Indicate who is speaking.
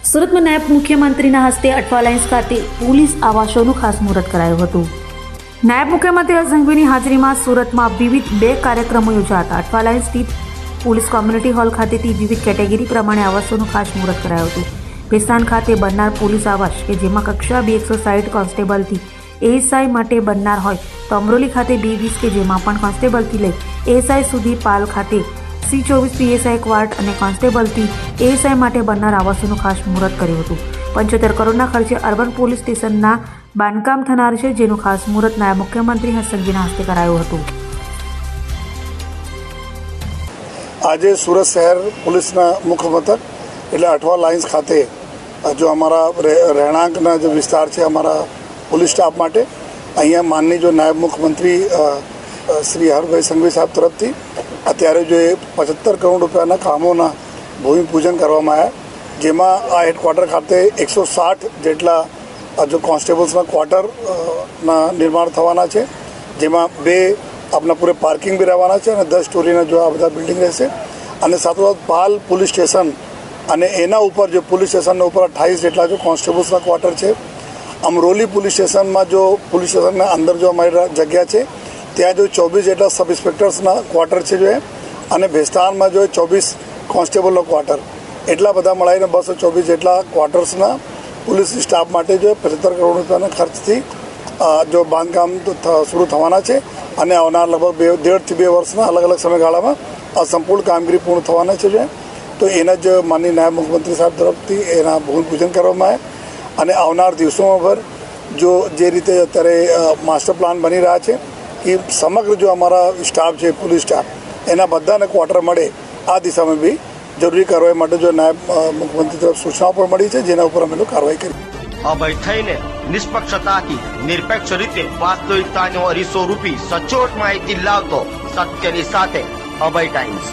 Speaker 1: સુરતમાં નાયબ મુખ્યમંત્રીના હસ્તે અઠવા લાઇન્સ ખાતે પોલીસ આવાસોનું ખાસ મુહૂર્ત કરાયું હતું। નાયબ મુખ્યમંત્રી હર્ષ સંઘવીની હાજરીમાં સુરતમાં વિવિધ 2 કાર્યક્રમો યોજાયા હતા। અઠવા લાઇન્સ સ્થિત પોલીસ કોમ્યુનિટી હોલ ખાતેથી વિવિધ કેટેગરી પ્રમાણે આવાસોનું ખાસ મુહૂર્ત કરાયું હતું। ભેસ્તાન ખાતે બનનાર પોલીસ આવાસ કે જેમાં કક્ષા 160 કોન્સ્ટેબલથી એએસઆઈ માટે બનનાર હોય તો અમરોલી ખાતે 220 કે જેમાં પણ કોન્સ્ટેબલથી લઈ એએસઆઈ સુધી, પાલ ખાતે C24 પીએસઆઈ ક્વાર્ટ અને કોન્સ્ટેબલથી એએસઆઈ માટે બનનાર આવાસોનું ખાસ મુહૂર્ત કર્યું હતું। 75 કરોડના ખર્ચે અર્બન પોલીસ સ્ટેશનના બાંધકામ થનાર છે, જેનું ખાસ મુહૂર્ત નાયબ મુખ્યમંત્રી હર્ષ સંઘવીના હસ્તે કરાયું હતું।
Speaker 2: આજે સુરત શહેર પોલીસના મુખ્ય મથક એટલે અઠવા લાઇન્સ ખાતે जो हमारा રહેણાંકના जो विस्तार है हमारा पुलिस स्टाफ માટે અહીંયા માનની जो नायब मुख्यमंत्री श्री हरभाई संघवी साहब तरफ थी અત્યારે जो 75 करोड़ રૂપિયાના કામોના ભૂમિપૂજન કરવામાં આવ્યા, જેમાં આ હેડક્વાર્ટર ખાતે 160 જેટલા जो કોન્સ્ટેબલ્સના ક્વાર્ટરના નિર્માણ થવાના છે, જેમાં 2 આપણા પૂરે પાર્કિંગ બી રહેવાના છે અને 10 સ્ટોરીના જો આ બધા બિલ્ડિંગ રહેશે અને સાથોસાથ પાલ પોલીસ સ્ટેશન અને એના ઉપર जो पुलिस स्टेशन ઉપર 28 જેટલા जो કોન્સ્ટેબલ્સના ક્વાર્ટર છે। અમરોલી પોલીસ સ્ટેશનમાં जो पुलिस स्टेशनના અંદર जो અમારી જગ્યા છે ત્યાં जो 24 જેટલા સબ ઇન્સ્પેક્ટર્સના ક્વાર્ટર છે જો અને ભેસ્તાનમાં जो 24 કોન્સ્ટેબલનો ક્વાર્ટર, એટલા બધા મળીને 224 જેટલા ક્વાર્ટર્સના પોલીસ સ્ટાફ માટે जो 75 કરોડ રૂપિયાના ખર્ચથી जो બાંધકામ શરૂ થવાના છે અને આવનાર લગભગ 1.5 થી 2 વર્ષના અલગ અલગ સમયગાળામાં આ સંપૂર્ણ કામગીરી પૂર્ણ થવાના છે જો તો એના જ માનનીય નાયબ મુખ્યમંત્રી સાહેબ તરફથી એના ભૂમિપૂજન કરવામાં આવે અને આવનાર દિવસોમાં પર જો જે રીતે અત્યારે માસ્ટર પ્લાન બની રહ્યા છે કે સમગ્ર જો અમારા સ્ટાફ છે પોલીસ સ્ટાફ એના બધાને ક્વાર્ટર મળે, આ દિશામાં બી જરૂરી કાર્યવાહી માટે જો નાયબ મુખ્યમંત્રી તરફ સૂચનાઓ પણ મળી છે, જેના ઉપર અમે લોકો કાર્યવાહી કરી।
Speaker 3: અભય થઈને નિષ્પક્ષતાથી નિરપેક્ષ રીતે વાસ્તવિકતાનો અરીસો રૂપી સચોટ માહિતી લાવતો સત્યની સાથે અભય ટાઈમ્સ।